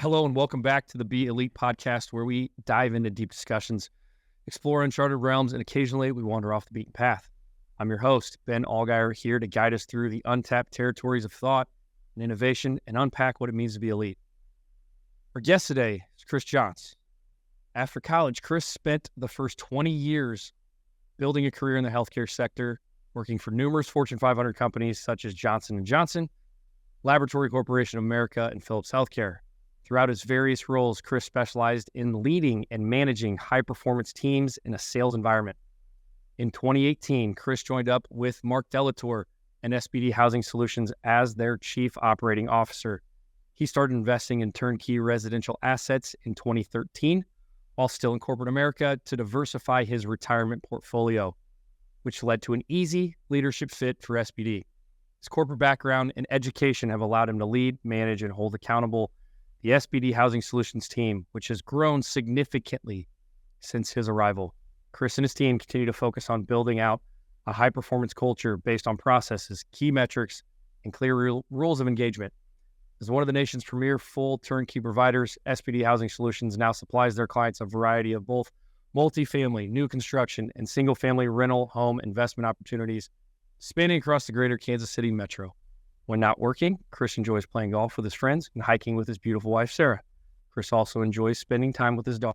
Hello and welcome back to the Be Elite podcast, where we dive into deep discussions, explore uncharted realms, and occasionally we wander off the beaten path. I'm your host, Ben Allgaier, here to guide us through the untapped territories of thought and innovation and unpack what it means to be elite. Our guest today is Chris Johns. After college, Chris spent the first 20 years building a career in the healthcare sector, working for numerous Fortune 500 companies such as Johnson & Johnson, Laboratory Corporation of America, and Philips Healthcare. Throughout his various roles, Chris specialized in leading and managing high-performance teams in a sales environment. In 2018, Chris joined up with Mark Delator and SBD Housing Solutions as their Chief Operating Officer. He started investing in turnkey residential assets in 2013, while still in corporate America, to diversify his retirement portfolio, which led to an easy leadership fit for SBD. His corporate background and education have allowed him to lead, manage, and hold accountable the SBD Housing Solutions team, which has grown significantly since his arrival. Chris and his team continue to focus on building out a high-performance culture based on processes, key metrics, and clear rules of engagement. As one of the nation's premier full turnkey providers, SBD Housing Solutions now supplies their clients a variety of both multifamily, new construction, and single-family rental home investment opportunities spanning across the greater Kansas City metro. When not working, Chris enjoys playing golf with his friends and hiking with his beautiful wife, Sarah. Chris also enjoys spending time with his dog,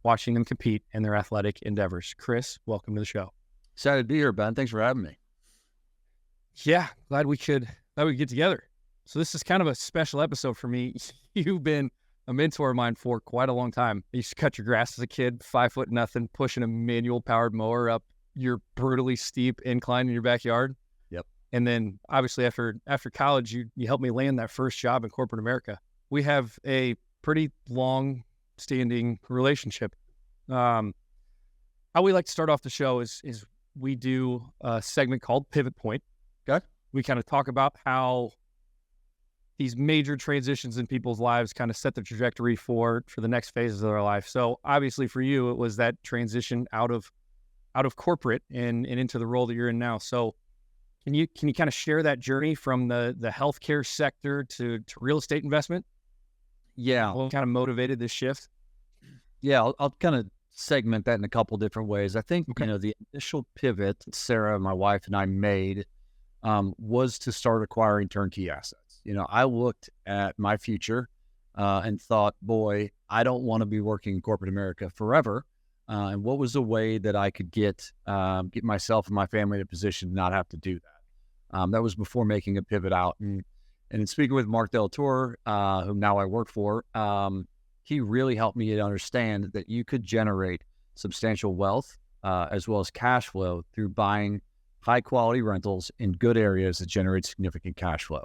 watching them compete in their athletic endeavors. Chris, welcome to the show. Excited to be here, Ben. Thanks for having me. Yeah, glad we could get together. So this is kind of a special episode for me. You've been a mentor of mine for quite a long time. I used to cut your grass as a kid, 5'0", pushing a manual powered mower up your brutally steep incline in your backyard. And then obviously after college, you helped me land that first job in corporate America. We have a pretty long-standing relationship. How we like to start off the show is we do a segment called Pivot Point. Okay. We kind of talk about how these major transitions in people's lives kind of set the trajectory for the next phases of their life. So obviously for you, it was that transition out of corporate and into the role that you're in now. So Can you kind of share that journey from the healthcare sector to real estate investment? Yeah. What kind of motivated this shift? Yeah, I'll kind of segment that in a couple different ways. I think, Okay. the initial pivot Sarah, my wife, and I made was to start acquiring turnkey assets. I looked at my future and thought, boy, I don't want to be working in corporate America forever. And what was a way that I could get myself and my family in a position to not have to do that? That was before making a pivot out. And in speaking with Mark Delator, whom now I work for, he really helped me to understand that you could generate substantial wealth as well as cash flow through buying high-quality rentals in good areas that generate significant cash flow.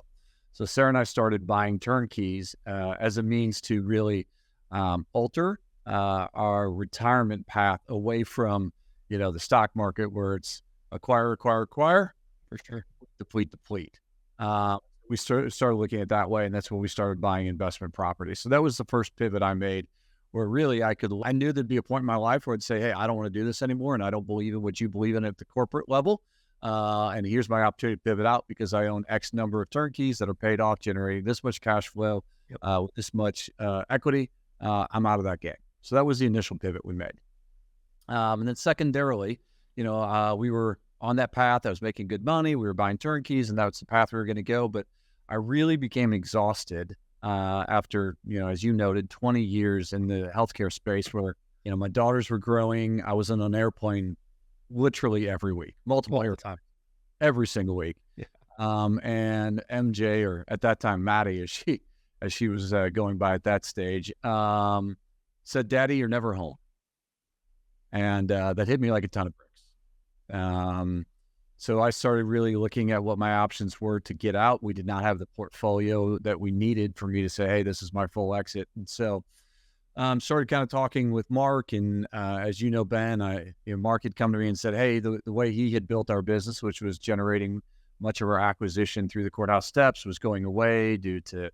So Sarah and I started buying turnkeys as a means to really alter our retirement path away from, the stock market where it's acquire, for sure, deplete. We started looking at it that way, and that's when we started buying investment property. So that was the first pivot I made, where really I knew there'd be a point in my life where I'd say, hey, I don't want to do this anymore, and I don't believe in what you believe in at the corporate level. And here's my opportunity to pivot out because I own X number of turnkeys that are paid off, generating this much cash flow, with this much equity. I'm out of that game. So that was the initial pivot we made. And then secondarily, we were on that path. I was making good money. We were buying turnkeys, and that's the path we were going to go. But I really became exhausted after, as you noted, 20 years in the healthcare space where, my daughters were growing. I was on an airplane literally every week, multiple times, every single week. Yeah. And MJ, or at that time, Maddie, as she was going by at that stage, said, "Daddy, you're never home." And that hit me like a ton of bricks. So I started really looking at what my options were to get out. We did not have the portfolio that we needed for me to say, hey, this is my full exit. And so Started kind of talking with Mark, and as you know, Ben, Mark had come to me and said, "Hey, the way he had built our business, which was generating much of our acquisition through the courthouse steps, was going away due to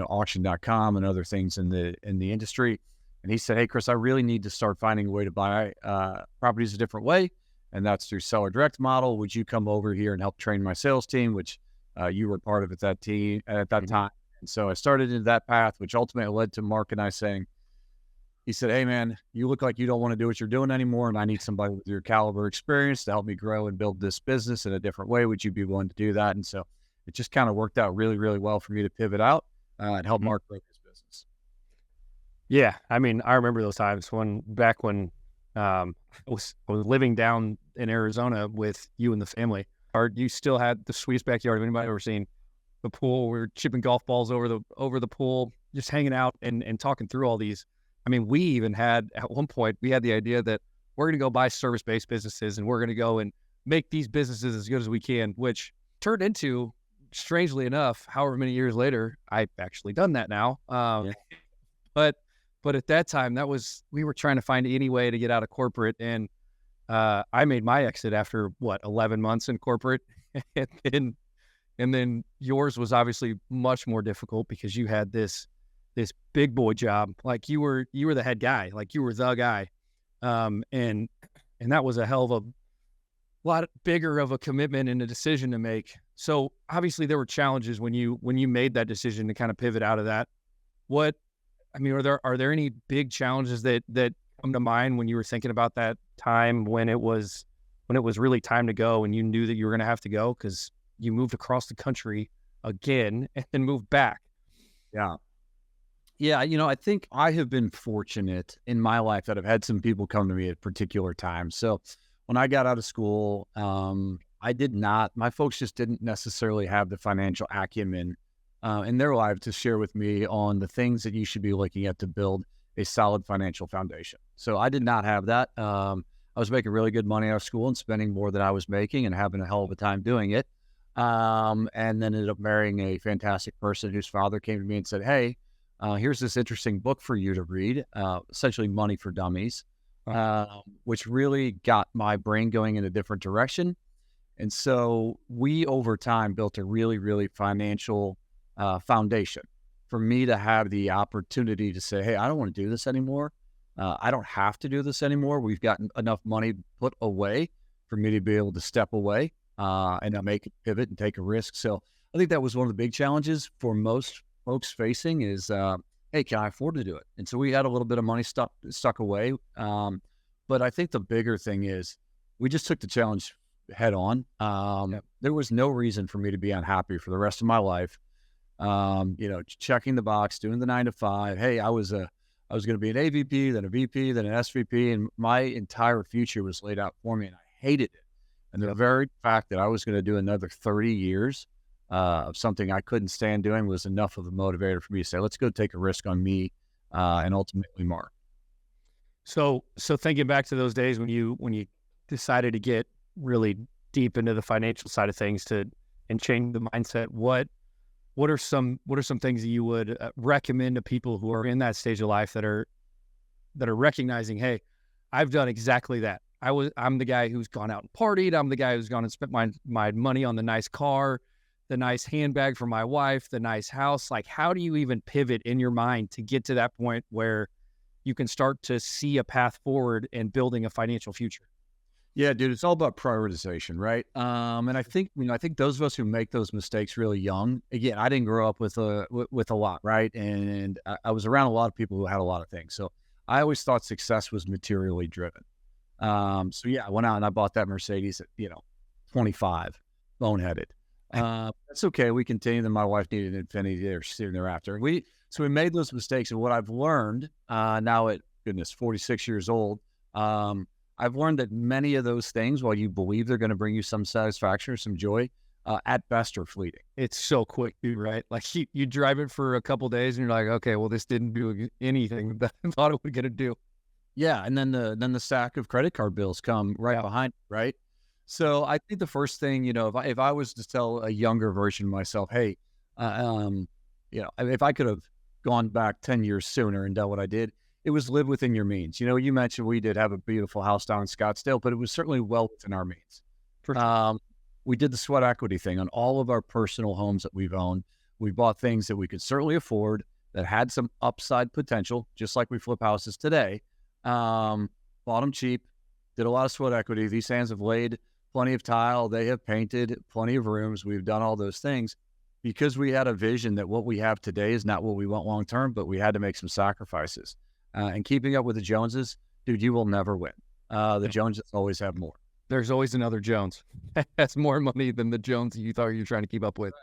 auction.com and other things in the industry." And he said, "Hey, Chris, I really need to start finding a way to buy properties a different way, and that's through seller direct model. Would you come over here and help train my sales team?" Which you were part of at that time. And so I started into that path, which ultimately led to Mark and I saying, he said, "Hey, man, you look like you don't want to do what you're doing anymore, and I need somebody with your caliber experience to help me grow and build this business in a different way. Would you be willing to do that?" And so it just kind of worked out really, really well for me to pivot out and help Mark grow his business. Yeah, I mean, I remember those times back when I was living down in Arizona with you and the family. Or you still had the sweetest backyard of anybody I've ever seen. The pool, we were chipping golf balls over the pool, just hanging out and talking through all these. I mean, we even had, at one point, we had the idea that we're going to go buy service-based businesses and we're going to go and make these businesses as good as we can, which turned into, strangely enough, however many years later, I've actually done that now. Yeah. But at that time, we were trying to find any way to get out of corporate. And I made my exit after 11 months in corporate. and then yours was obviously much more difficult because you had this big boy job. Like you were the head guy, like you were the guy. And that was a hell of a lot bigger of a commitment and a decision to make. So obviously there were challenges when you made that decision to kind of pivot out of that. Are there any big challenges that come to mind when you were thinking about that time when it was really time to go and you knew that you were going to have to go because you moved across the country again and then moved back? Yeah. Yeah, I think I have been fortunate in my life that I've had some people come to me at particular times. So when I got out of school, my folks just didn't necessarily have the financial acumen in their life to share with me on the things that you should be looking at to build a solid financial foundation. So I did not have that. I was making really good money out of school and spending more than I was making and having a hell of a time doing it. And then ended up marrying a fantastic person whose father came to me and said, "Hey, here's this interesting book for you to read, essentially Money for Dummies," which really got my brain going in a different direction. And so we, over time, built a really, really financial foundation for me to have the opportunity to say, "Hey, I don't want to do this anymore. I don't have to do this anymore. We've got enough money put away for me to be able to step away and make a pivot and take a risk." So I think that was one of the big challenges for most folks facing is, "Hey, can I afford to do it?" And so we had a little bit of money stuck away. But I think the bigger thing is we just took the challenge head on. There was no reason for me to be unhappy for the rest of my life. Checking the box, doing the 9 to 5. Hey, I was going to be an AVP, then a VP, then an SVP, and my entire future was laid out for me, and I hated it. And the very fact that I was going to do another 30 years of something I couldn't stand doing was enough of a motivator for me to say, "Let's go take a risk on me and ultimately Mark." So thinking back to those days when you decided to get really deep into the financial side of things and change the mindset, what are some things that you would recommend to people who are in that stage of life that are recognizing, "Hey, I've done exactly that. I'm the guy who's gone out and partied. I'm the guy who's gone and spent my money on the nice car, the nice handbag for my wife, the nice house." Like, how do you even pivot in your mind to get to that point where you can start to see a path forward and building a financial future? Yeah, dude, it's all about prioritization, right? And I think those of us who make those mistakes really young, again, I didn't grow up with a lot, right? And I was around a lot of people who had a lot of things. So I always thought success was materially driven. So yeah, I went out and I bought that Mercedes at, 25, boneheaded. That's okay. We continued, and my wife needed an Infiniti there soon thereafter. So we made those mistakes, and what I've learned now at 46 years old, I've learned that many of those things, while you believe they're going to bring you some satisfaction or some joy, at best are fleeting. It's so quick, dude, right? Like you drive it for a couple of days and you're like, "Okay, well, this didn't do anything that I thought it was going to do." Yeah, and then the stack of credit card bills come right behind, right? So I think the first thing, if I was to tell a younger version of myself, "Hey, if I could have gone back 10 years sooner and done what I did," it was live within your means. You know, you mentioned we did have a beautiful house down in Scottsdale, but it was certainly well within our means. For sure. We did the sweat equity thing on all of our personal homes that we've owned. We bought things that we could certainly afford that had some upside potential, just like we flip houses today. Bought them cheap, did a lot of sweat equity. These hands have laid plenty of tile. They have painted plenty of rooms. We've done all those things because we had a vision that what we have today is not what we want long-term, but we had to make some sacrifices. And keeping up with the Joneses, dude, you will never win. The Joneses always have more. There's always another Jones. That's more money than the Jones you thought you were trying to keep up with.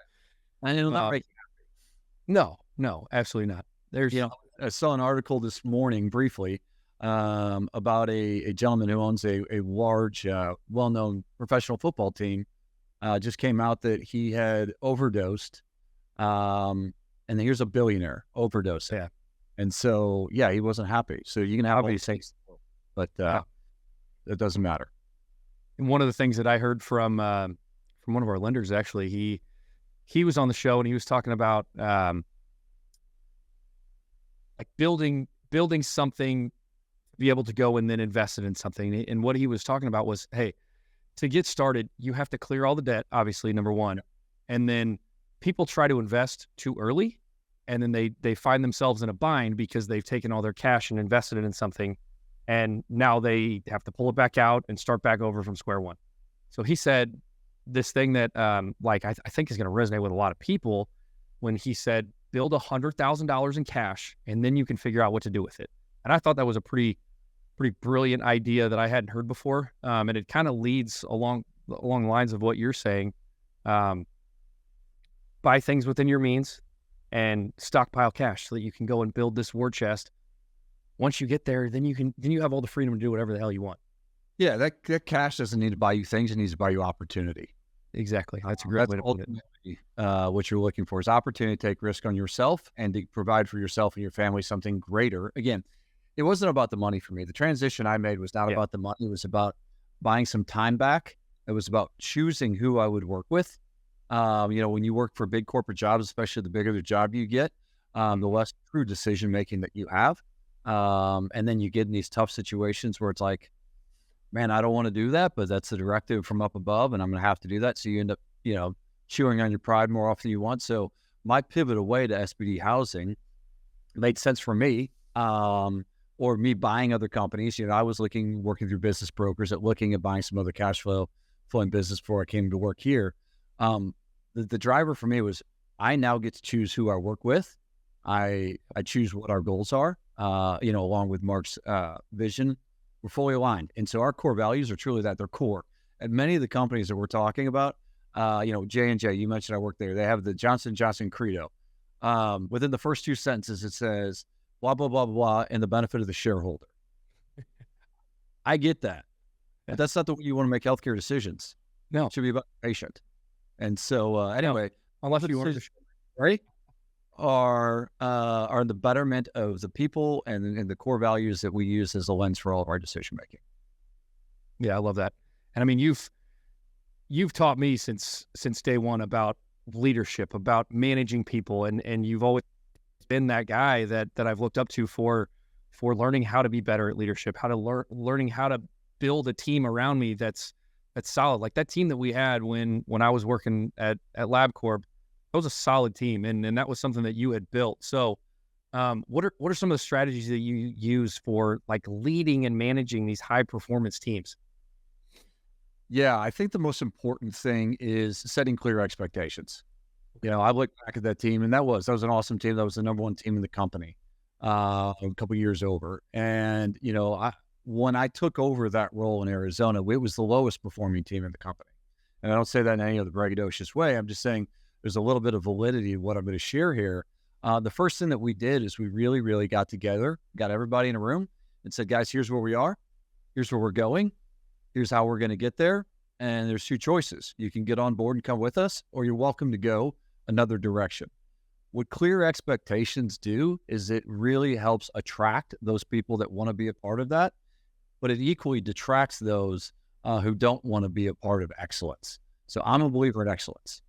And it'll not make you happy. No, absolutely not. There's, I saw an article this morning briefly about a gentleman who owns a large, well-known professional football team. Just came out that he had overdosed, and here's a billionaire overdose. Yeah. And so, yeah, he wasn't happy. So you can have all these things, but it doesn't matter. And one of the things that I heard from one of our lenders, actually, he was on the show and he was talking about like building something to be able to go and then invest it in something. And what he was talking about was, hey, to get started, you have to clear all the debt, obviously, number one. And then people try to invest too early, and then they find themselves in a bind because they've taken all their cash and invested it in something. And now they have to pull it back out and start back over from square one. So he said this thing that I think is going to resonate with a lot of people when he said, build $100,000 in cash, and then you can figure out what to do with it. And I thought that was a pretty brilliant idea that I hadn't heard before. And it kind of leads along the lines of what you're saying. Buy things within your means and stockpile cash so that you can go and build this war chest. Once you get there, then you have all the freedom to do whatever the hell you want. Yeah, that cash doesn't need to buy you things; it needs to buy you opportunity. Exactly. That's a great way to put it. What you're looking for is opportunity to take risk on yourself and to provide for yourself and your family something greater. Again, it wasn't about the money for me. The transition I made was not about the money. It was about buying some time back. It was about choosing who I would work with. When you work for big corporate jobs, especially the bigger the job you get, the less true decision making that you have. And then you get in these tough situations where it's like, man, I don't want to do that, but that's the directive from up above and I'm going to have to do that. So you end up, chewing on your pride more often than you want. So my pivot away to SBD Housing made sense for me, or me buying other companies. I was working through business brokers looking at buying some other cash flowing business before I came to work here. The driver for me was I now get to choose who I work with. I choose what our goals are. Along with Mark's vision, we're fully aligned. And so our core values are truly that they're core. And many of the companies that we're talking about, J&J, you mentioned I work there. They have the Johnson & Johnson credo. Within the first two sentences, it says, blah, blah, blah, blah, and the benefit of the shareholder. I get that. But that's not the way you want to make healthcare decisions. No. It should be about the patient. And so, anyway. Unless you want to, right? Are the betterment of the people and the core values that we use as a lens for all of our decision making. Yeah, I love that. And I mean, you've taught me since day one about leadership, about managing people, and you've always been that guy that I've looked up to for learning how to be better at leadership, how to learning how to build a team around me that's solid. Like that team that we had when I was working at LabCorp. That was a solid team, and that was something that you had built. So what are some of the strategies that you use for like leading and managing these high performance teams? Yeah, I think the most important thing is setting clear expectations. I look back at that team, and that was an awesome team. That was the number one team in the company a couple years over. And, when I took over that role in Arizona, it was the lowest performing team in the company. And I don't say that in any other braggadocious way. I'm just saying there's a little bit of validity in what I'm going to share here. The first thing that we did is we really, really got together, got everybody in a room and said, guys, here's where we are. Here's where we're going. Here's how we're going to get there. And there's two choices. You can get on board and come with us, or you're welcome to go another direction. What clear expectations do is it really helps attract those people that want to be a part of that, but it equally detracts those who don't want to be a part of excellence. So I'm a believer in excellence.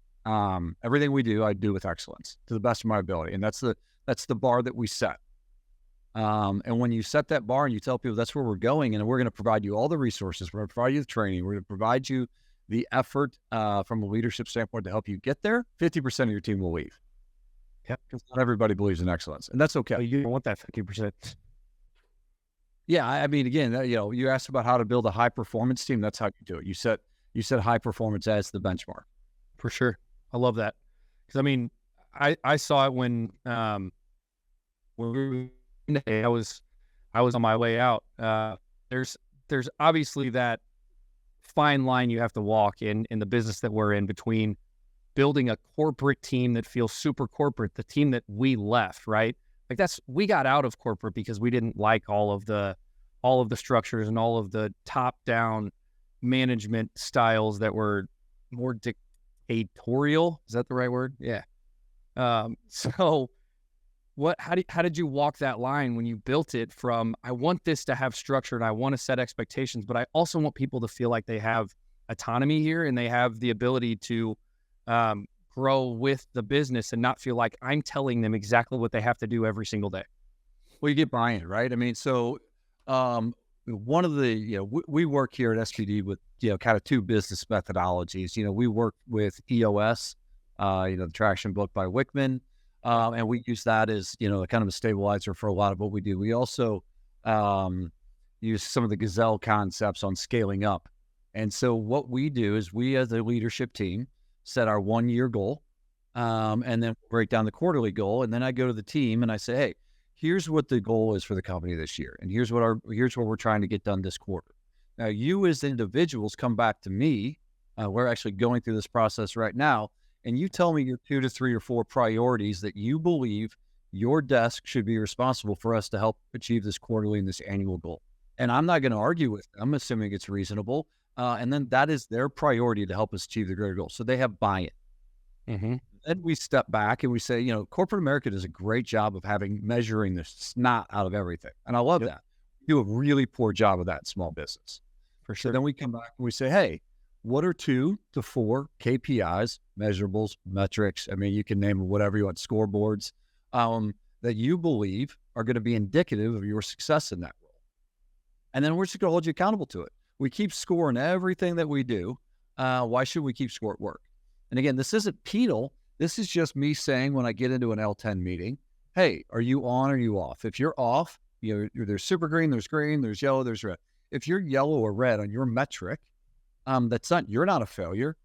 Everything we do, I do with excellence to the best of my ability. And that's the bar that we set. And when you set that bar and you tell people that's where we're going, and we're going to provide you all the resources, we're going to provide you the training, we're going to provide you the effort from a leadership standpoint to help you get there, 50% of your team will leave. Yep. Because not everybody believes in excellence, and that's okay. Oh, you don't want that 50%. Yeah, I mean, again, you asked about how to build a high performance team. That's how you do it. You set high performance as the benchmark. For sure. I love that. Because, I mean, I saw it when we I was on my way out. There's obviously that fine line you have to walk in the business that we're in between building a corporate team that feels super corporate, the team that we left, right? Like we got out of corporate because we didn't like all of the structures and all of the top down management styles that were more dictatorial. Is that the right word? Yeah. So how did you walk that line when you built it from, I want this to have structure and I want to set expectations, but I also want people to feel like they have autonomy here and they have the ability to grow with the business and not feel like I'm telling them exactly what they have to do every single day? Well, you get buy-in, right? I mean, so one of the, we work here at SBD with, kind of two business methodologies. We work with EOS, the traction book by Wickman. And we use that as, kind of a stabilizer for a lot of what we do. We also use some of the Gazelle concepts on scaling up. And so what we do is we as a leadership team set our 1-year goal, and then break down the quarterly goal. And then I go to the team and I say, hey, here's what the goal is for the company this year. And here's what we're trying to get done this quarter. Now, you as individuals come back to me. We're actually going through this process right now. And you tell me your 2 to 3 or 4 priorities that you believe your desk should be responsible for us to help achieve this quarterly and this annual goal. And I'm not going to argue with them, assuming it's reasonable. And then that is their priority to help us achieve the greater goal. So they have buy-in. Mm-hmm. Then we step back and we say, corporate America does a great job of measuring the snot out of everything. And I love that. We do a really poor job of that in small business. For sure. So then we come back and we say, hey, what are 2 to 4 KPIs, measurables, metrics? I mean, you can name whatever you want, scoreboards, that you believe are going to be indicative of your success in that role. And then we're just going to hold you accountable to it. We keep scoring everything that we do. Why should we keep score at work? And again, this isn't penal. This is just me saying when I get into an L10 meeting, hey, are you on or are you off? If you're off, there's super green, there's yellow, there's red. If you're yellow or red on your metric, you're not a failure.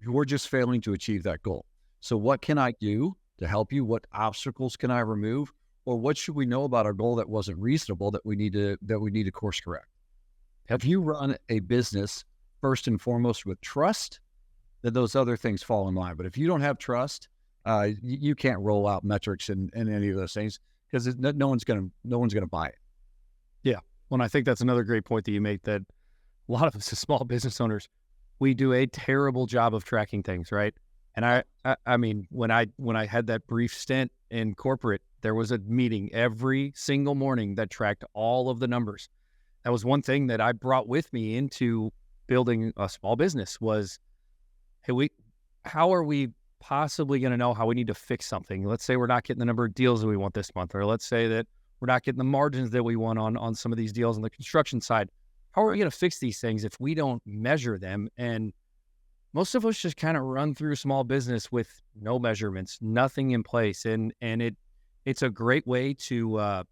You're just failing to achieve that goal. So what can I do to help you? What obstacles can I remove? Or what should we know about our goal that wasn't reasonable that we need to course correct? If you run a business first and foremost with trust, then those other things fall in line. But if you don't have trust, you can't roll out metrics and any of those things because no one's gonna buy it. Yeah. Well, and I think that's another great point that you make, that a lot of us as small business owners, we do a terrible job of tracking things, right? And I mean, when I had that brief stint in corporate, there was a meeting every single morning that tracked all of the numbers. That was one thing that I brought with me into building a small business was, hey, how are we possibly going to know how we need to fix something? Let's say we're not getting the number of deals that we want this month, or let's say that we're not getting the margins that we want on some of these deals on the construction side. How are we going to fix these things if we don't measure them? And most of us just kind of run through small business with no measurements, nothing in place. And it's a great way to,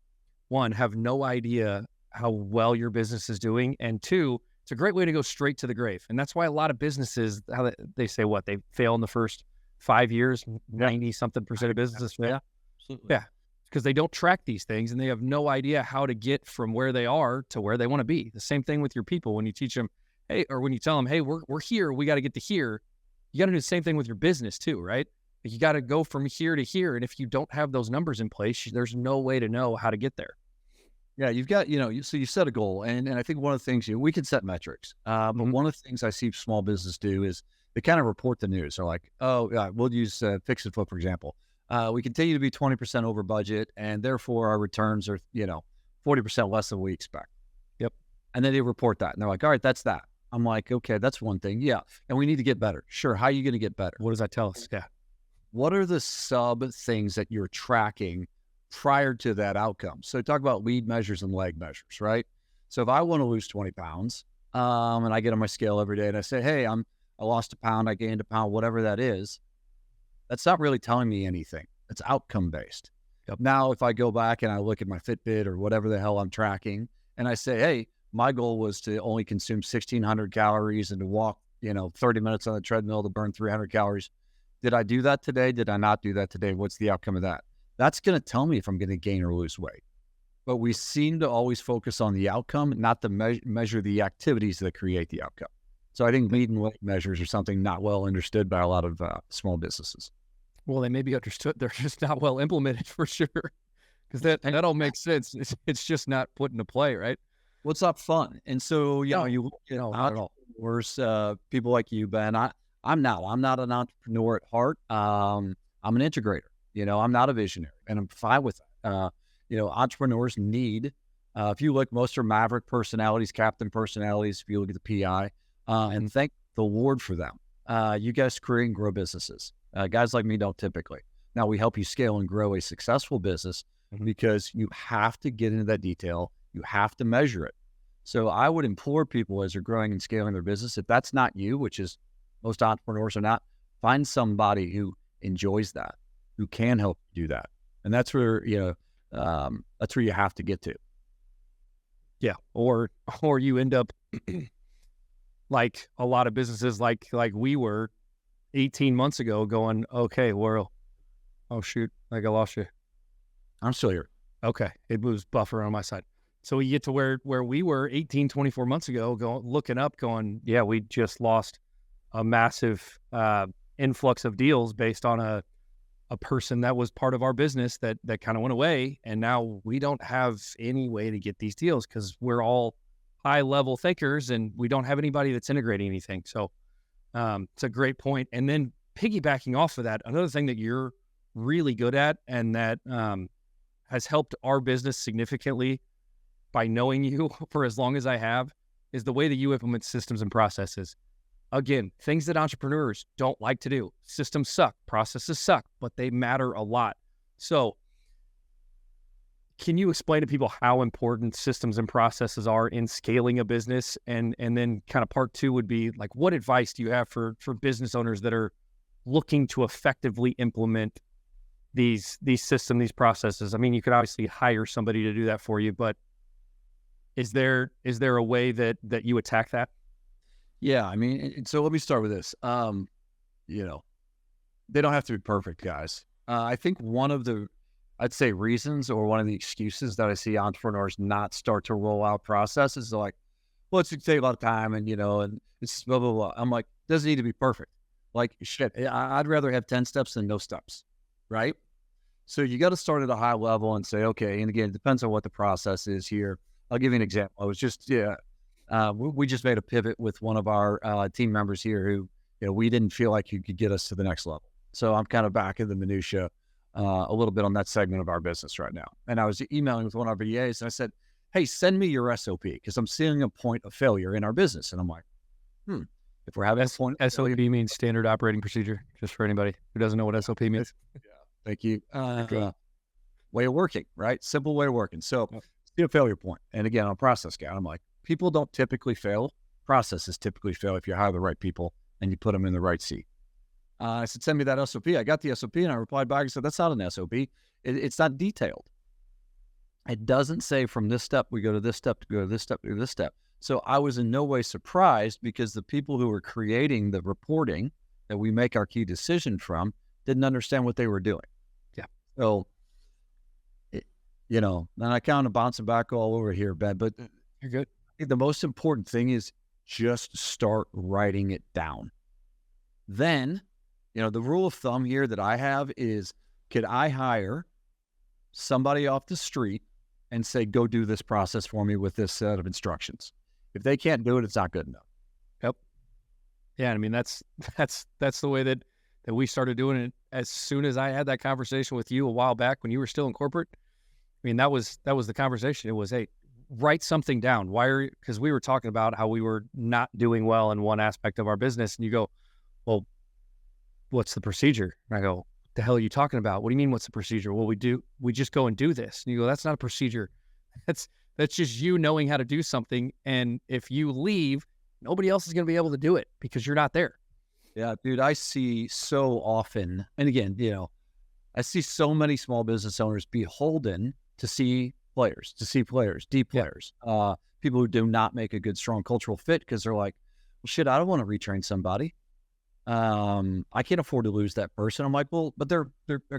one, have no idea how well your business is doing. And 2, it's a great way to go straight to the grave. And that's why a lot of businesses, how they say they fail in the first 5 years, 90-something% of businesses fail. Yeah, absolutely. Yeah. Because they don't track these things and they have no idea how to get from where they are to where they want to be. The same thing with your people. When you teach them, hey, or when you tell them, hey, we're here, we got to get to here. You got to do the same thing with your business too, right? Like you got to go from here to here. And if you don't have those numbers in place, there's no way to know how to get there. Yeah, you've got, so you set a goal. And I think one of the things, we can set metrics. But one of the things I see small business do is they kind of report the news. They're like, we'll use Fix and Flip, for example. We continue to be 20% over budget, and therefore our returns are, 40% less than we expect. Yep. And then they report that, and they're like, all right, that's that. I'm like, okay, that's one thing. Yeah. And we need to get better. Sure. How are you going to get better? What does that tell us? Yeah. What are the sub things that you're tracking prior to that outcome. So talk about lead measures and lag measures, right? So if I want to lose 20 pounds, and I get on my scale every day and I say, hey, I lost a pound, I gained a pound, whatever that is, that's not really telling me anything. It's outcome based. Yep. Now, if I go back and I look at my Fitbit or whatever the hell I'm tracking, and I say, hey, my goal was to only consume 1,600 calories and to walk, 30 minutes on the treadmill to burn 300 calories. Did I do that today? Did I not do that today? What's the outcome of that? That's going to tell me if I'm going to gain or lose weight. But we seem to always focus on the outcome, not to measure the activities that create the outcome. So I think lead and lag measures are something not well understood by a lot of small businesses. Well, they may be understood. They're just not well implemented for sure. Because that all makes sense. It's just not put into play, right? Well, it's not fun. And so, not at all. entrepreneurs, people like you, Ben, I'm not an entrepreneur at heart. I'm an integrator. I'm not a visionary, and I'm fine with that. Entrepreneurs need, if you look, most are maverick personalities, captain personalities, if you look at the PI, and thank the Lord for them. You guys create and grow businesses. Guys like me don't typically. Now, we help you scale and grow a successful business because you have to get into that detail. You have to measure it. So I would implore people as they're growing and scaling their business, if that's not you, which is most entrepreneurs are not, find somebody who enjoys that, who can help you do that. And that's where, that's where you have to get to. Yeah. Or you end up like a lot of businesses like we were 18 months ago going, okay, well, oh shoot, I lost you. I'm still here. Okay. It moves buffer on my side. So we get to where we were 18, 24 months ago, looking up, going, yeah, we just lost a massive influx of deals based on a person that was part of our business that kind of went away. And now we don't have any way to get these deals because we're all high level thinkers and we don't have anybody that's integrating anything. So it's a great point. And then piggybacking off of that, another thing that you're really good at and that has helped our business significantly by knowing you for as long as I have is the way that you implement systems and processes. Again, things that entrepreneurs don't like to do. Systems suck, processes suck, but they matter a lot. So can you explain to people how important systems and processes are in scaling a business? And then kind of part two would be like, what advice do you have for business owners that are looking to effectively implement these systems, these processes? I mean, you could obviously hire somebody to do that for you, but is there a way that you attack that? Yeah, I mean, so let me start with this. They don't have to be perfect, guys. I think one of the, I'd say, reasons or one of the excuses that I see entrepreneurs not start to roll out processes is like, well, it's going to take a lot of time and it's blah, blah, blah. I'm like, doesn't need to be perfect. Like, shit, I'd rather have 10 steps than no steps, right? So you got to start at a high level and say, okay, and again, it depends on what the process is here. I'll give you an example. I was just, we just made a pivot with one of our team members here who, we didn't feel like you could get us to the next level. So I'm kind of back in the minutia a little bit on that segment of our business right now. And I was emailing with one of our VAs and I said, hey, send me your SOP because I'm seeing a point of failure in our business. And I'm like, if we're having a point of SOP means standard operating procedure, just for anybody who doesn't know what SOP means. Yeah, thank you. Way of working, right? Simple way of working. So see a failure point. And again, I'm a process guy. I'm like, people don't typically fail. Processes typically fail if you hire the right people and you put them in the right seat. I said, send me that SOP. I got the SOP and I replied back and said, that's not an SOP. It's not detailed. It doesn't say from this step, we go to this step, to go to this step, to this step. So I was in no way surprised because the people who were creating the reporting that we make our key decision from didn't understand what they were doing. Yeah. So, and I kind of bouncing back all over here, Ben, but you're good. I think the most important thing is just start writing it down. Then, the rule of thumb here that I have is, could I hire somebody off the street and say, go do this process for me with this set of instructions? If they can't do it, it's not good enough. Yep. Yeah. I mean, that's the way that we started doing it. As soon as I had that conversation with you a while back when you were still in corporate, I mean, that was the conversation. It was, hey, write something down. Because we were talking about how we were not doing well in one aspect of our business. And you go, well, what's the procedure? And I go, the hell are you talking about? What do you mean, what's the procedure? Well, we just go and do this. And you go, that's not a procedure. That's just you knowing how to do something. And if you leave, nobody else is going to be able to do it because you're not there. Yeah, dude, I see so often, and again, I see so many small business owners beholden to see players, D players, people who do not make a good, strong cultural fit because they're like, well, shit, I don't want to retrain somebody. I can't afford to lose that person. I'm like, well, but they're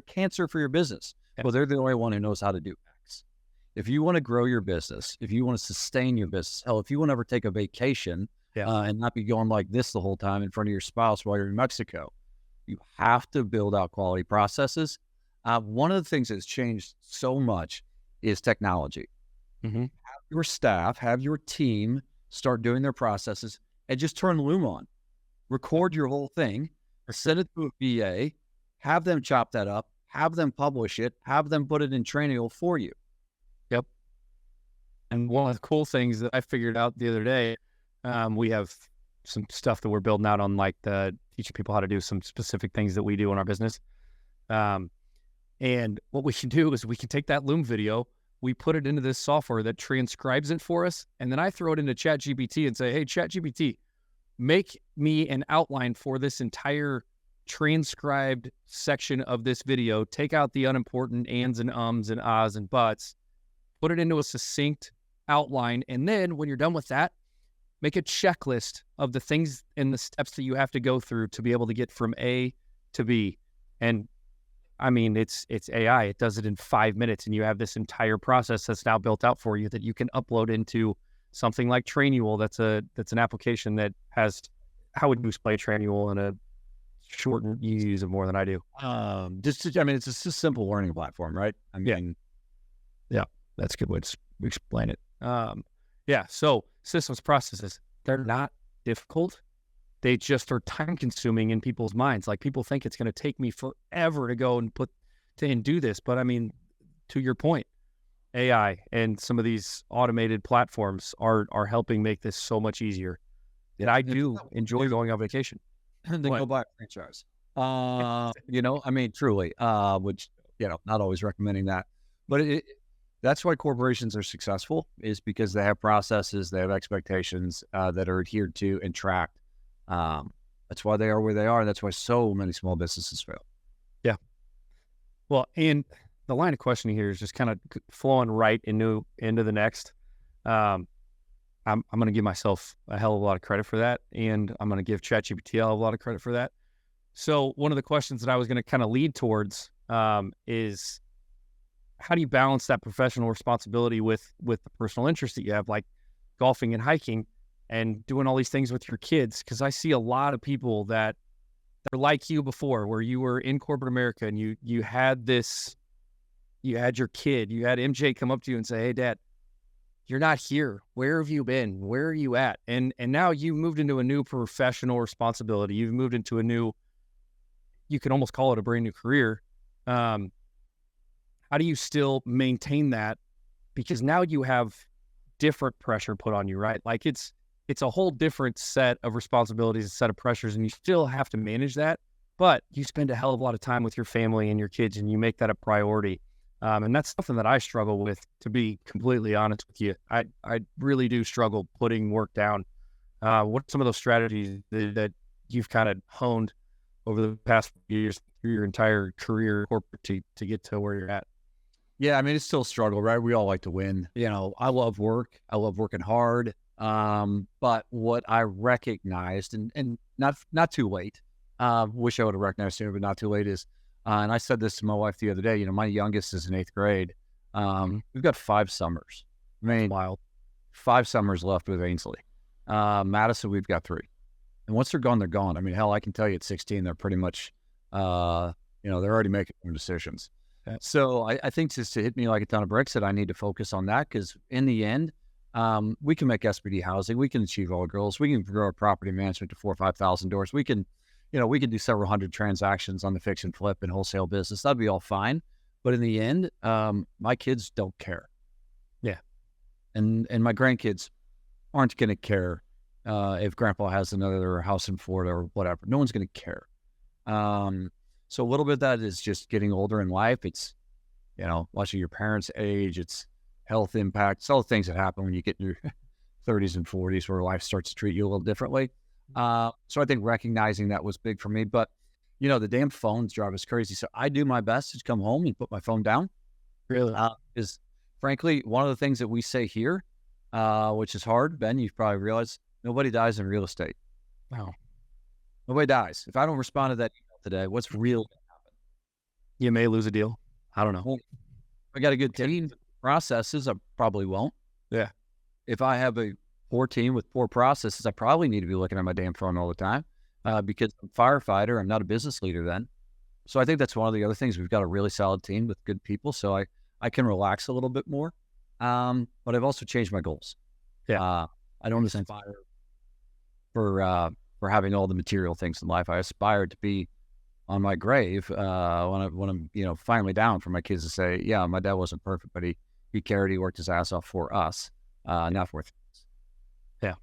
cancer for your business. Yeah. Well, they're the only one who knows how to do X. If you want to grow your business, if you want to sustain your business, hell, if you want to ever take a vacation and not be going like this the whole time in front of your spouse while you're in Mexico, you have to build out quality processes. One of the things that's changed so much is technology. Mm-hmm. Have your staff, have your team start doing their processes and just turn Loom on. Record your whole thing, send it to a VA, have them chop that up, have them publish it, have them put it in Trainio for you. Yep. And one of the cool things that I figured out the other day, we have some stuff that we're building out on, like teaching people how to do some specific things that we do in our business. And what we can do is we can take that Loom video, we put it into this software that transcribes it for us, and then I throw it into ChatGPT and say, hey, ChatGPT, make me an outline for this entire transcribed section of this video. Take out the unimportant ands and ums and ahs and buts, put it into a succinct outline. And then when you're done with that, make a checklist of the things and the steps that you have to go through to be able to get from A to B. And I mean, it's AI. It does it in 5 minutes, and you have this entire process that's now built out for you that you can upload into something like Trainual. That's an application that has, how would you explain Trainual in a short, and you use it more than I do? It's just a simple learning platform, right? I mean, yeah, that's a good way to explain it. So systems processes, they're not difficult. They just are time consuming in people's minds. Like, people think it's going to take me forever to go and do this. But I mean, to your point, AI and some of these automated platforms are helping make this so much easier. And I do enjoy going on vacation. And then go buy a franchise. Truly, which, not always recommending that. But that's why corporations are successful, is because they have processes, they have expectations that are adhered to and tracked. That's why they are where they are. And that's why so many small businesses fail. Yeah. Well, and the line of questioning here is just kind of flowing right into the next. I'm going to give myself a hell of a lot of credit for that. And I'm going to give ChatGPT a hell of a lot of credit for that. So one of the questions that I was going to kind of lead towards is, how do you balance that professional responsibility with the personal interest that you have, like golfing and hiking and doing all these things with your kids? Because I see a lot of people that are like you before, where you were in corporate America and you had your kid, you had MJ come up to you and say, hey, Dad, you're not here. Where have you been? Where are you at? And now you moved into a new professional responsibility. You've moved into a new, you can almost call it a brand new career. How do you still maintain that? Because now you have different pressure put on you, right? Like, it's a whole different set of responsibilities, a set of pressures, and you still have to manage that. But you spend a hell of a lot of time with your family and your kids, and you make that a priority. And that's something that I struggle with, to be completely honest with you. I really do struggle putting work down. What are some of those strategies that you've kind of honed over the past few years through your entire career corporate to get to where you're at? Yeah, I mean, it's still a struggle, right? We all like to win. I love work. I love working hard. But what I recognized, and not too late, wish I would have recognized sooner, but not too late, is, and I said this to my wife the other day, my youngest is in 8th grade. We've got 5 summers. I mean, Wild. 5 summers left with Ainsley. Madison, we've got 3. And once they're gone, they're gone. I mean, hell, I can tell you at 16, they're pretty much, they're already making their decisions. Yeah. So I think, just to hit me like a ton of bricks, that I need to focus on that, because in the end, we can make SBD housing. We can achieve all goals. We can grow our property management to 4,000 or 5,000 doors. We can do several hundred transactions on the fix and flip and wholesale business. That'd be all fine. But in the end, my kids don't care. Yeah. And my grandkids aren't going to care if grandpa has another house in Florida or whatever. No one's going to care. So a little bit of that is just getting older in life. It's, watching your parents age, it's health impact, it's all the things that happen when you get in your 30s and 40s where life starts to treat you a little differently. So I think recognizing that was big for me. But, the damn phones drive us crazy. So I do my best to come home and put my phone down. Really? Is frankly, one of the things that we say here, which is hard, Ben, you've probably realized, nobody dies in real estate. Wow. Nobody dies. If I don't respond to that email today, what's real going to happen? You may lose a deal. I don't know. Well, if I got a good team processes, I probably won't. Yeah. If I have a poor team with poor processes, I probably need to be looking at my damn phone all the time because I'm a firefighter. I'm not a business leader then. So I think that's one of the other things. We've got a really solid team with good people. So I can relax a little bit more. But I've also changed my goals. Yeah. I don't aspire for having all the material things in life. I aspire to be on my grave when I'm finally down for my kids to say, yeah, my dad wasn't perfect, but he cared, he worked his ass off for us, not for things. Yeah,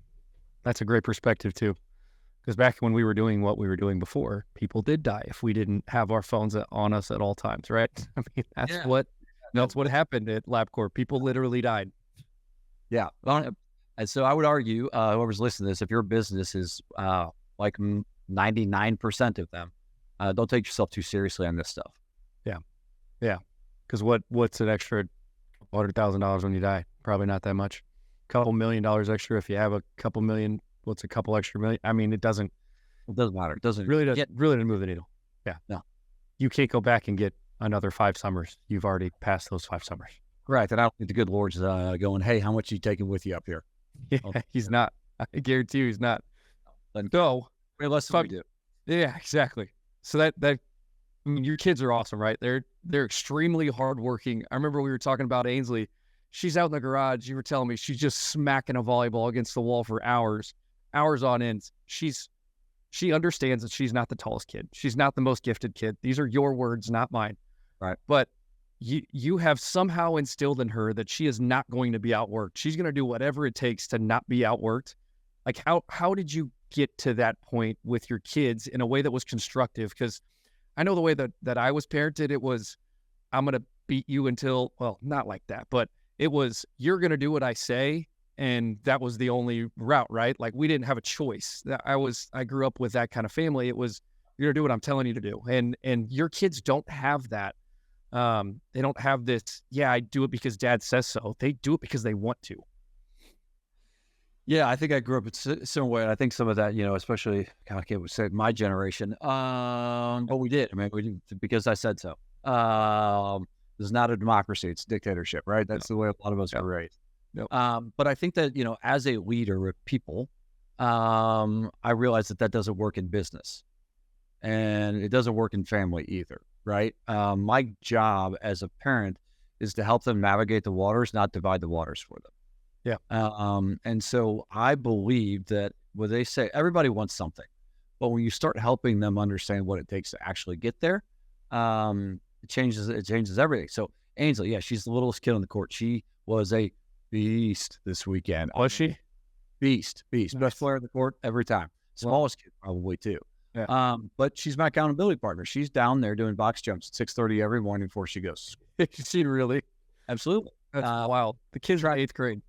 that's a great perspective too. Because back when we were doing what we were doing before, people did die if we didn't have our phones on us at all times, right? I mean, that's what happened at LabCorp. People literally died. Yeah. And so I would argue, whoever's listening to this, if your business is like 99% of them, don't take yourself too seriously on this stuff. Yeah. Yeah. Because what's an extra $100,000 when you die? Probably not that much. Couple $1 million extra if you have a couple million. What's a couple extra million? I mean, it doesn't matter. It doesn't really didn't move the needle. Yeah. No. You can't go back and get another 5 summers. You've already passed those 5 summers. Right. And I don't think the good Lord's going, hey, how much are you taking with you up here? Yeah, he's not. I guarantee you he's not. So, less than we do. Yeah, exactly. So that I mean, your kids are awesome, right? They're extremely hardworking. I remember we were talking about Ainsley. She's out in the garage. You were telling me she's just smacking a volleyball against the wall for hours on end. She understands that she's not the tallest kid. She's not the most gifted kid. These are your words, not mine. Right. But you have somehow instilled in her that she is not going to be outworked. She's going to do whatever it takes to not be outworked. Like how did you get to that point with your kids in a way that was constructive? Because I know the way that I was parented, it was, I'm going to beat you until, well, not like that, but it was, you're going to do what I say. And that was the only route, right? Like we didn't have a choice. I grew up with that kind of family. It was, you're going to do what I'm telling you to do. And your kids don't have that. They don't have this, yeah, I do it because dad says so. They do it because they want to. Yeah, I think I grew up in a similar way. And I think some of that, especially, God, I can't say my generation. We did. I mean, we did because I said so. This is not a democracy. It's a dictatorship, right? That's the way a lot of us were raised. But I think that, as a leader of people, I realized that doesn't work in business. And it doesn't work in family either, right? My job as a parent is to help them navigate the waters, not divide the waters for them. Yeah. And so I believe that when they say everybody wants something, but when you start helping them understand what it takes to actually get there, it changes everything. So Ainsley, yeah, she's the littlest kid on the court. She was a beast this weekend. Was she? Beast. Nice. Best player on the court every time. Smallest kid probably too. Yeah. But she's my accountability partner. She's down there doing box jumps at 6:30 every morning before she goes. She really? Absolutely. That's wild. The kids are in 8th grade.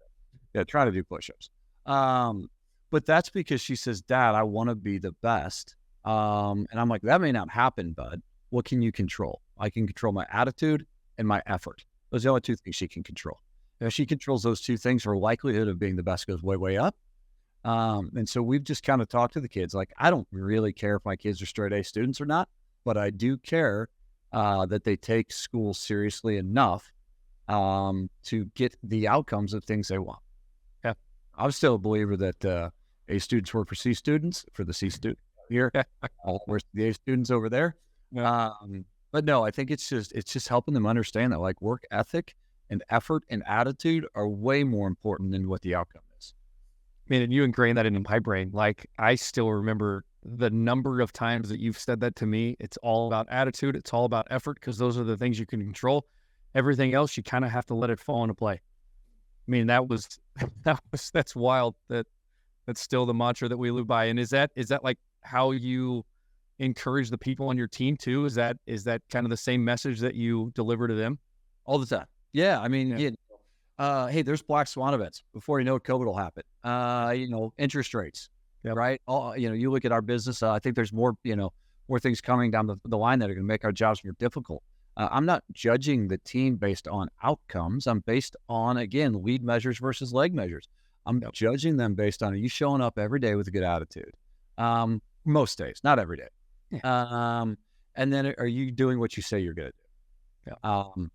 Yeah, try to do push-ups. But that's because she says, Dad, I want to be the best. And I'm like, that may not happen, bud. What can you control? I can control my attitude and my effort. Those are the only 2 things she can control. If she controls those 2 things, her likelihood of being the best goes way, way up. And so we've just kind of talked to the kids. Like, I don't really care if my kids are straight A students or not, but I do care that they take school seriously enough to get the outcomes of things they want. Yeah. I'm still a believer that A students work for C students, for the C student here, where's the A students over there. Yeah. But no, I think it's just helping them understand that like work ethic and effort and attitude are way more important than what the outcome is. Man, and you ingrained that into my brain. Like, I still remember the number of times that you've said that to me. It's all about attitude. It's all about effort, because those are the things you can control. Everything else, you kind of have to let it fall into play. I mean, that's wild. That's still the mantra that we live by. And is that like how you encourage the people on your team too? Is that kind of the same message that you deliver to them? All the time. Yeah. I mean, Yeah. hey, there's black swan events. Before you know it, COVID will happen. Interest rates, Yep. right? You look at our business. I think there's more things coming down the line that are going to make our jobs more difficult. I'm not judging the team based on outcomes. I'm based on, again, lead measures versus leg measures. I'm judging them based on, are you showing up every day with a good attitude? Most days, not every day. Yeah. And then are you doing what you say you're going to do? Yeah.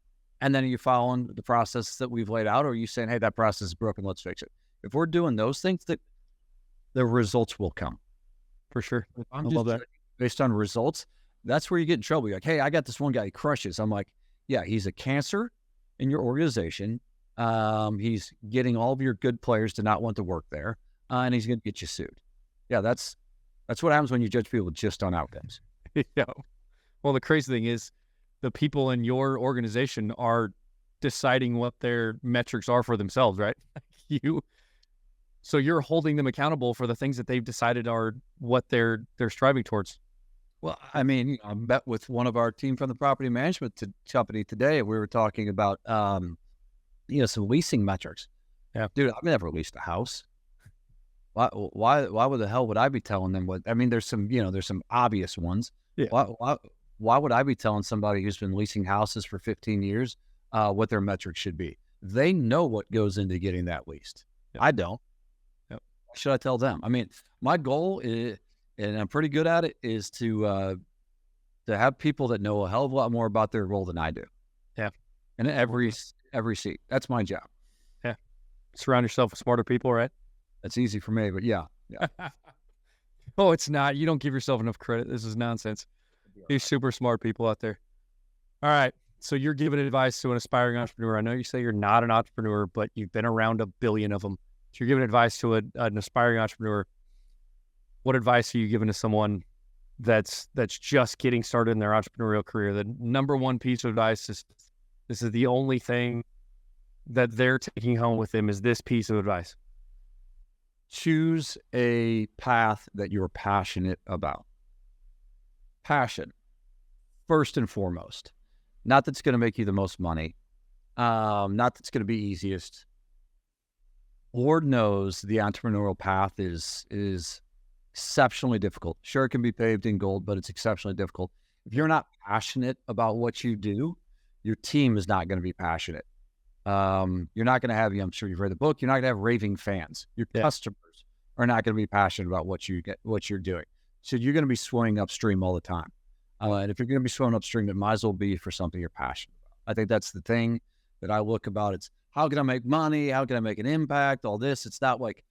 And then are you following the process that we've laid out, or are you saying, hey, that process is broken, let's fix it? If we're doing those things, the results will come. For sure. If I I'm love just that. based on results, that's where you get in trouble. You're like, hey, I got this one guy, he crushes. I'm like, yeah, he's a cancer in your organization. He's getting all of your good players to not want to work there, and he's going to get you sued. Yeah, that's what happens when you judge people just on outcomes. Yeah. Well, the crazy thing is the people in your organization are deciding what their metrics are for themselves, right? So you're holding them accountable for the things that they've decided are what they're striving towards. Well, I mean, I met with one of our team from the property management company today. We were talking about, some leasing metrics. Yeah, dude, I've never leased a house. Why would the hell would I be telling them what? I mean, there's some obvious ones. Yeah. Why would I be telling somebody who's been leasing houses for 15 years what their metrics should be? They know what goes into getting that leased. Yep. I don't. Yep. Why should I tell them? I mean, my goal is, and I'm pretty good at it, is to have people that know a hell of a lot more about their role than I do. Yeah. And every seat. That's my job. Yeah. Surround yourself with smarter people, right? That's easy for me, but yeah. Oh, it's not. You don't give yourself enough credit. This is nonsense. These super smart people out there. All right. So you're giving advice to an aspiring entrepreneur. I know you say you're not an entrepreneur, but you've been around a billion of them. So you're giving advice to an aspiring entrepreneur. What advice are you giving to someone that's just getting started in their entrepreneurial career? The number one piece of advice is, this is the only thing that they're taking home with them, is this piece of advice. Choose a path that you're passionate about. Passion, first and foremost. Not that's going to make you the most money. Not that's going to be easiest. Lord knows the entrepreneurial path is exceptionally difficult. Sure, it can be paved in gold, but it's exceptionally difficult. If you're not passionate about what you do, your team is not going to be passionate. You're not going to have, I'm sure you've read the book, you're not going to have raving fans. Your customers are not going to be passionate about what you're doing. So you're going to be swimming upstream all the time. And if you're going to be swimming upstream, it might as well be for something you're passionate about. I think that's the thing that I look about. It's how can I make money? How can I make an impact? All this. It's not like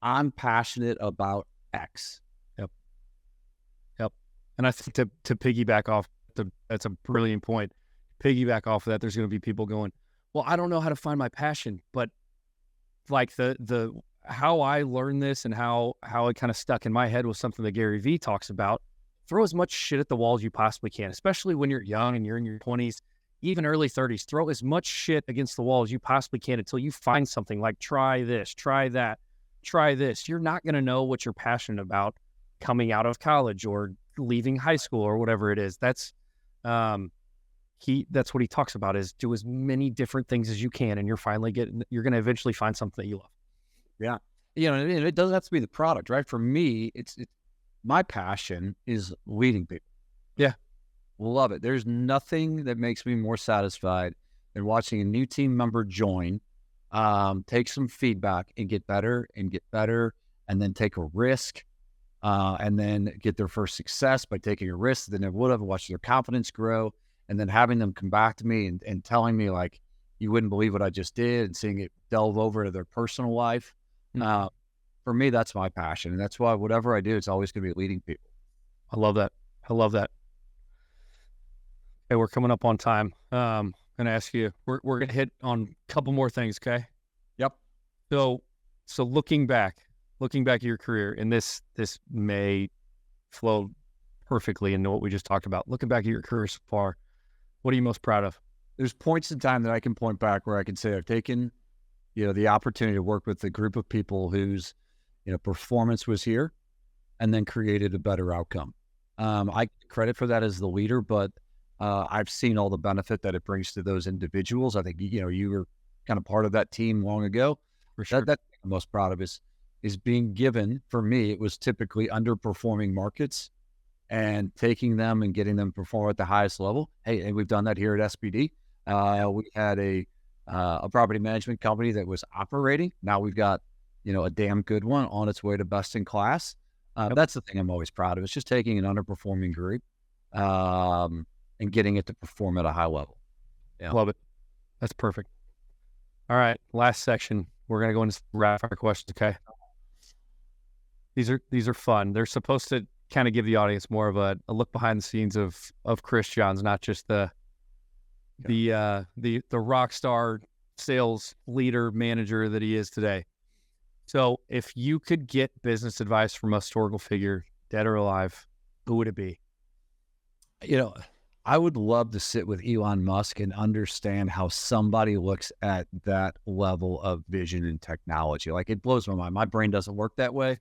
I'm passionate about X. Yep. And I think to piggyback off, that's a brilliant point. Piggyback off of that, there's going to be people going, well, I don't know how to find my passion, but like the how I learned this and how it kind of stuck in my head was something that Gary Vee talks about. Throw as much shit at the wall as you possibly can, especially when you're young and you're in your 20s, even early 30s. Throw as much shit against the wall as you possibly can until you find something like try this, try that, try this. You're not going to know what you're passionate about coming out of college or leaving high school or whatever it is. That's what he talks about, is do as many different things as you can, and you're going to eventually find something that you love. Yeah. It doesn't have to be the product, right? For me, it's my passion is leading people. Yeah. Love it. There's nothing that makes me more satisfied than watching a new team member join, take some feedback and get better, and then take a risk, and then get their first success by taking a risk. Then they would have watched their confidence grow, and then having them come back to me and telling me, like, you wouldn't believe what I just did, and seeing it delve over to their personal life. Mm-hmm. For me, that's my passion. And that's why whatever I do, it's always going to be leading people. I love that. Okay, we're coming up on time. I'm going to ask you, we're going to hit on a couple more things, okay? Yep. So looking back at your career, and this may flow perfectly into what we just talked about. Looking back at your career so far, what are you most proud of? There's points in time that I can point back where I can say I've taken, the opportunity to work with a group of people whose, performance was here, and then created a better outcome. I get credit for that as the leader, but I've seen all the benefit that it brings to those individuals. I think, you were kind of part of that team long ago. For sure. That's what I'm most proud of is being given. For me, it was typically underperforming markets and taking them and getting them to perform at the highest level. Hey, and we've done that here at SBD. We had a property management company that was operating. Now we've got, a damn good one on its way to best in class. That's the thing I'm always proud of. It's just taking an underperforming group and getting it to perform at a high level. Yeah. Love it. That's perfect. All right. Last section. We're going to go into rapid fire questions. Okay. These are fun. They're supposed to kind of give the audience more of a look behind the scenes of Chris Johns, not just the rock star sales leader manager that he is today. So if you could get business advice from a historical figure, dead or alive, who would it be? I would love to sit with Elon Musk and understand how somebody looks at that level of vision and technology. Like, it blows my mind. My brain doesn't work that way.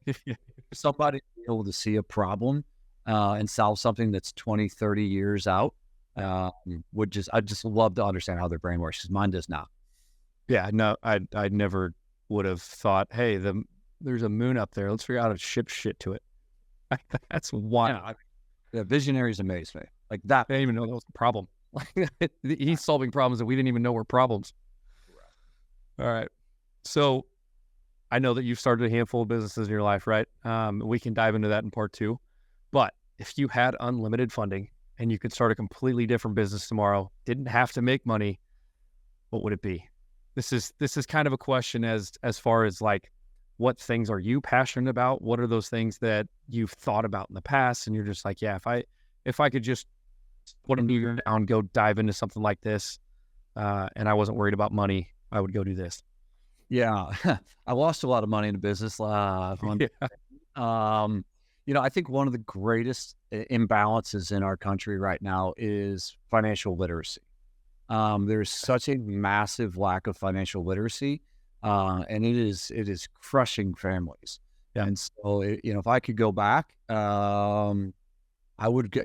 Somebody be able to see a problem and solve something that's 20, 30 years out I'd just love to understand how their brain works, because mine does not. Yeah, no, I never would have thought, hey, there's a moon up there. Let's figure out how to ship shit to it. That's wild. Yeah, visionaries amaze me. Like that. I didn't even know that was a problem. He's solving problems that we didn't even know were problems. All right. So I know that you've started a handful of businesses in your life, right? We can dive into that in part 2. But if you had unlimited funding and you could start a completely different business tomorrow, didn't have to make money, what would it be? This is kind of a question as far as like, what things are you passionate about? What are those things that you've thought about in the past? And you're just like, yeah, if I could just put a new year down, go dive into something like this, and I wasn't worried about money, I would go do this. Yeah. I lost a lot of money in the business. I think one of the greatest imbalances in our country right now is financial literacy. There's such a massive lack of financial literacy, and it is crushing families. Yeah. And so, if I could go back, I would,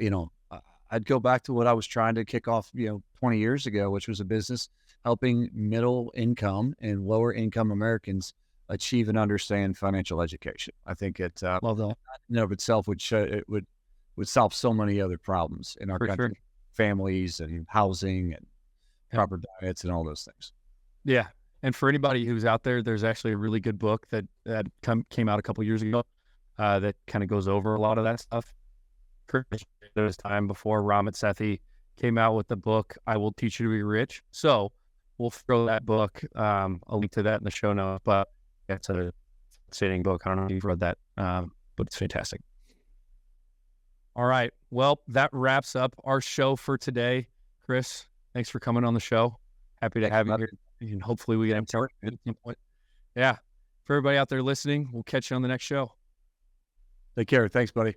I'd go back to what I was trying to kick off, 20 years ago, which was a business helping middle income and lower income Americans achieve and understand financial education. I think it, Love that. in and of itself would solve so many other problems in our For country, sure. families and housing and proper diets and all those things. Yeah. And for anybody who's out there, there's actually a really good book that came out a couple years ago that kind of goes over a lot of that stuff. This time before Ramit Sethi came out with the book, I Will Teach You to Be Rich. So we'll throw that book, a link to that in the show notes, but it's a fascinating book. I don't know if you've read that, but it's fantastic. All right. Well, that wraps up our show for today. Chris, thanks for coming on the show. Happy to have you here. And hopefully we get him started at some point. Yeah. For everybody out there listening, we'll catch you on the next show. Take care. Thanks, buddy.